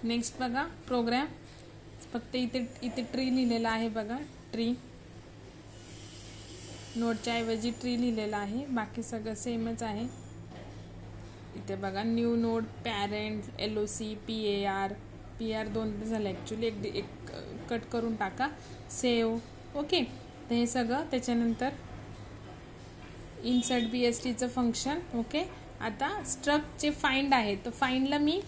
Next बघा programme, फक्त इथे ट्री लिहिलेला आहे बघा, ट्री नोडच्या ऐवजी ट्री लिहिलेला आहे, बाकी सगळं सेमच आहे. इथे बघा new node, parent, LOC, PR 2 झालं ॲक्च्युली, एक कट करून टाका, सेव. ओके, तर हे सगळं. त्याच्यानंतर इन्सर्ट BSTचं फंक्शन. ओके, आता स्ट्रक्टचे फाइंड आहे, तर फाइंडला मी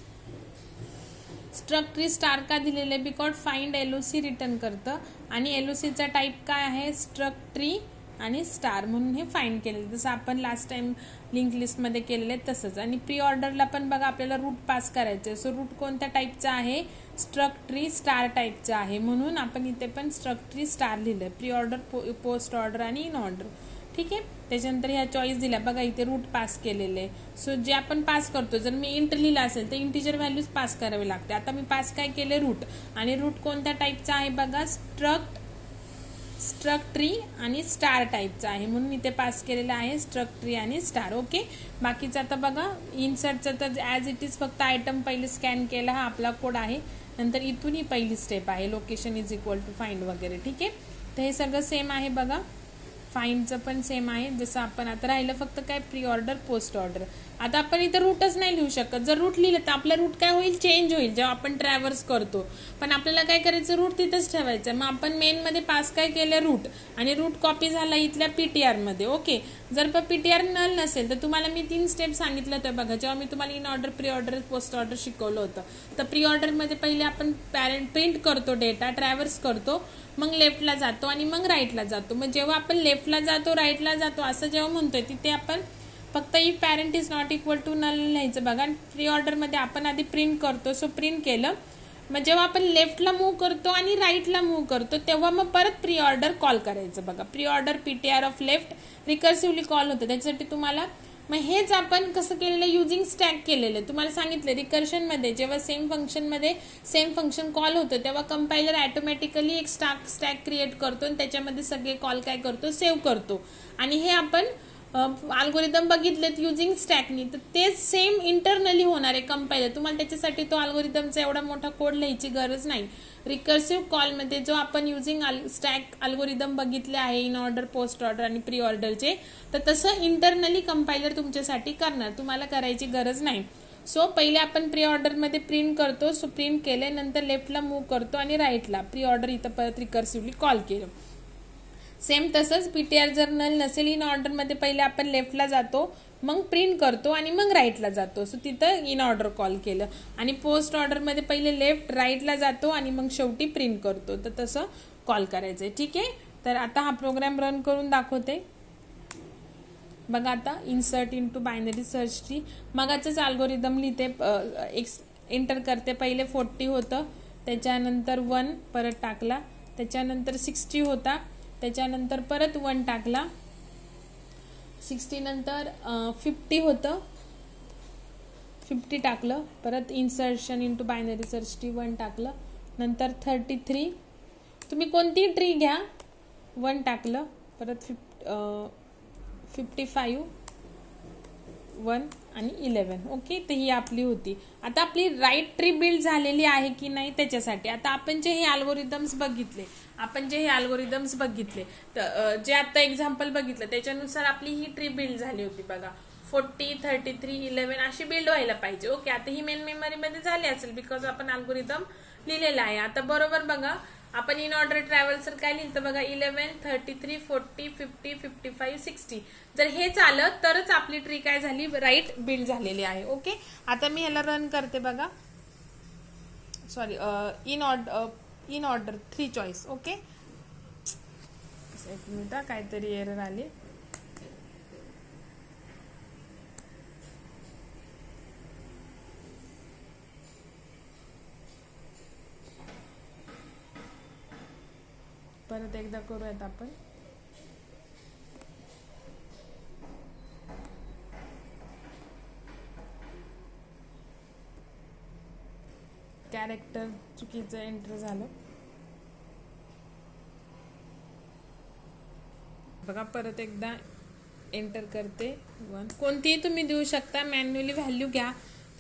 स्ट्रक्ट ट्री स्टार का दिलेलं आहे, बिकॉज फाइंड LOC रिटर्न करतं आणि LOCचा टाईप काय आहे, स्ट्रक्ट ट्री आणि स्टार, म्हणून हे फाइंड केलेलं, जसं आपण लास्ट टाइम लिंक लिस्टमध्ये केलेलं आहे तसंच. आणि प्री ऑर्डरला पण बघा आपल्याला रूट पास करायचं आहे, सो रूट कोणत्या टाईपचा आहे, स्ट्रक्ट ट्री स्टार टाईपचा आहे, म्हणून आपण इथे पण स्ट्रक्ट ट्री स्टार लिहिलं आहे, प्री ऑर्डर, पोस्ट ऑर्डर आणि इन ऑर्डर. ठीक आहे. त्याच्यानंतर ह्या चॉईस दिल्या बघा, इथे रूट पास केलेले आहे. सो जे आपण पास करतो, जर मी इंट लिहिला असेल तर इंटिजर व्हॅल्यूज पास करावे लागते. आता मी पास काय केले, रूट, आणि रूट कोणत्या टाईपचा आहे बघा, स्ट्रक्ट ट्री आणि स्टार टाईपचा आहे, म्हणून इथे पास केलेला आहे स्ट्रक्ट ट्री आणि स्टार. ओके, बाकीचं आता बघा इन्सर्टचं तर ॲज इट इज, फक्त आयटम पहिले स्कॅन केला, हा आपला कोड आहे. नंतर इथून ही पहिली स्टेप आहे, location is equal to find वगैरे. ठीक आहे, तर हे सगळं सेम आहे बघा, फाइंडचं पण सेम आहे, जसं आपण आता राहिलं फक्त काय, प्री ऑर्डर, पोस्ट ऑर्डर. आता आपण इथं रूटच नाही लिहू शकत, जर रूट लिहिलं तर आपला रूट काय होईल, चेंज होईल जेव्हा आपण ट्रॅव्हर्स करतो. पण आपल्याला काय करायचं, रूट तिथंच ठेवायचं. मग आपण मेनमध्ये पास काय केलं, रूट, आणि रूट कॉपी झाला इथल्या PTR मध्ये. ओके, जर पण PTR नल नसेल तर तुम्हाला मी 3 स्टेप सांगितलं होतं बघा, जेव्हा मी तुम्हाला in order, pre order, post order शिकवलं होतं. तर प्री ऑर्डरमध्ये पहिले आपण पॅरेंट प्रिंट करतो, डेटा ट्रॅव्हर्स करतो, मग लेफ्टला जातो आणि मग राईटला जातो. मग जेव्हा आपण लेफ्टला जातो, राईटला जातो असं जेव्हा म्हणतोय, तिथे आपण फक्त if parent is not equal to null लिहायचं बघा. प्री ऑर्डरमध्ये आपण आधी प्रिंट करतो, सो प्रिंट केलं. मग जेव्हा आपण लेफ्टला मूव्ह करतो आणि राईटला मूव्ह करतो, तेव्हा मग परत प्री ऑर्डर कॉल करायचं बघा. Pre order PTR of left recursively call होतं, त्याच्यासाठी तुम्हाला, मग हेच आपण कसं केलेलं, युजिंग स्टॅक केलेलं. तुम्हाला सांगितलं रिकर्शनमध्ये जेव्हा सेम फंक्शन कॉल होतं, तेव्हा कंपायलर ऑटोमॅटिकली एक स्टॅक क्रिएट करतो आणि त्याच्यामध्ये सगळे कॉल काय करतो, सेव्ह करतो. आणि हे आपण अल्गोरिदम बघितलेत युजिंग स्टॅकनी, तर तेच सेम इंटरनली होणार आहे कंपायलर. तुम्हाला त्याच्यासाठी तो अल्गोरिदमचा एवढा मोठा कोड लिहायची गरज नाही. रिकर्सिव्ह कॉलमध्ये जो आपण युजिंग स्टॅक अल्गोरिदम बघितले आहे, इन ऑर्डर, पोस्ट ऑर्डर आणि प्री ऑर्डरचे, तर तसं इंटरनली कंपायलर तुमच्यासाठी करणार, तुम्हाला करायची गरज नाही. सो पहिले आपण प्री ऑर्डरमध्ये प्रिंट करतो, सो प्रिंट केले, नंतर लेफ्टला मूव्ह करतो आणि राईटला प्री ऑर्डर इथं परत रिकर्सिव्हली कॉल केलं. सेम तसंच PTR जर नल नसेल, इन ऑर्डरमध्ये पहिले आपण लेफ्टला जातो, मग प्रिंट करतो आणि मग राईटला जातो, सो तिथं इन ऑर्डर कॉल केलं. आणि पोस्ट ऑर्डरमध्ये पहिले लेफ्ट राईटला जातो आणि मग शेवटी प्रिंट करतो, तर तसं कॉल करायचं आहे. ठीक आहे, तर आता हा प्रोग्राम रन करून दाखवते बघा. आता insert into binary search tree, मगाचंच अल्गोरिदम लिहिते, एंटर करते. पहिले 40 होतं, त्याच्यानंतर 1 परत टाकला, त्याच्यानंतर 60 होता, त्याच्यानंतर परत 1 टाकला, 60 नंतर 50 होतं, 50 टाकलं, परत insertion into binary search tree 1 टाकलं, नंतर 33, तुम्ही कोणती ट्री घ्या, 1 टाकलं, परत 55, 1 आणि 11. ओके, तर ही आपली होती. आता आपली राईट ट्री बिल्ड झालेली आहे की नाही त्याच्यासाठी आता आपण जे हे अल्गोरिदम्स बघितले, तर जे आता एक्झाम्पल बघितलं त्याच्यानुसार आपली ही ट्री बिल्ड झाली होती बघा. 40, 33, 11 अशी बिल्ड व्हायला पाहिजे. ओके, आता ही मेन मेमरीमध्ये झाली असेल बिकॉज आपण अल्गोरिदम लिहिलेला आहे. आता बरोबर बघा, आपण इन ऑर्डर ट्रॅव्हल्सर काय लिहिलं बघा, 11, 33, 40, 50, 55, 60. जर हे झालं तरच आपली ट्री काय झाली, राईट बिल्ड झालेली आहे. ओके, आता मी ह्याला रन करते बघा. Sorry, in order 3 choice. Okay, एक मिनिट, काहीतरी एरर आली. परत एकदा करूयात आपण. कॅरेक्टर चुकीचं एंटर झालं बघा. परत एकदा एंटर करते 1. कोणतीही तुम्ही देऊ शकता, मॅन्युअली व्हॅल्यू घ्या,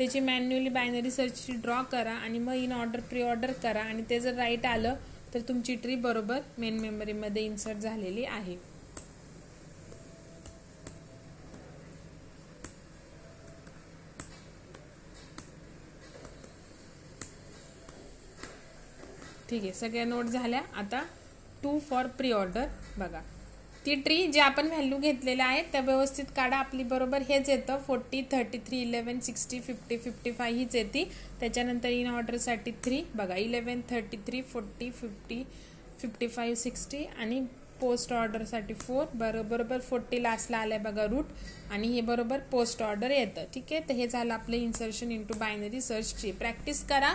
त्याची मॅन्युअली बायनरी सर्चची ड्रॉ करा आणि मग इन ऑर्डर प्री ऑर्डर करा आणि ते जर राईट आलं तर तुमची ट्री बरोबर मेन मेमरीमध्ये इन्सर्ट झालेली आहे. ठीक आहे, सगळ्या नोट झाल्या. आता 2 फॉर प्री ऑर्डर बघा. ती ट्री जे आपण व्हॅल्यू घेतलेल्या आहेत त्या व्यवस्थित काढा. आपली बरोबर हेच येतं 40, 33, 11, 60, 50, 55 हीच येते. त्याच्यानंतर इन ऑर्डरसाठी 3 बघा 11, 33, 40, 50, 55, 60 आणि पोस्ट ऑर्डरसाठी 4 बरोबर 40 लास्टला आलाय बघा रूट आणि हे बरोबर पोस्ट ऑर्डर येतं. ठीक आहे, तर हे झालं आपलं इन्सर्शन इंटू बायनरी सर्चची. प्रॅक्टिस करा.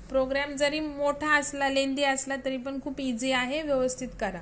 प्रोग्राम जरी मोठा असला लेंदी असला तरी पण खूप इझी आहे, व्यवस्थित करा.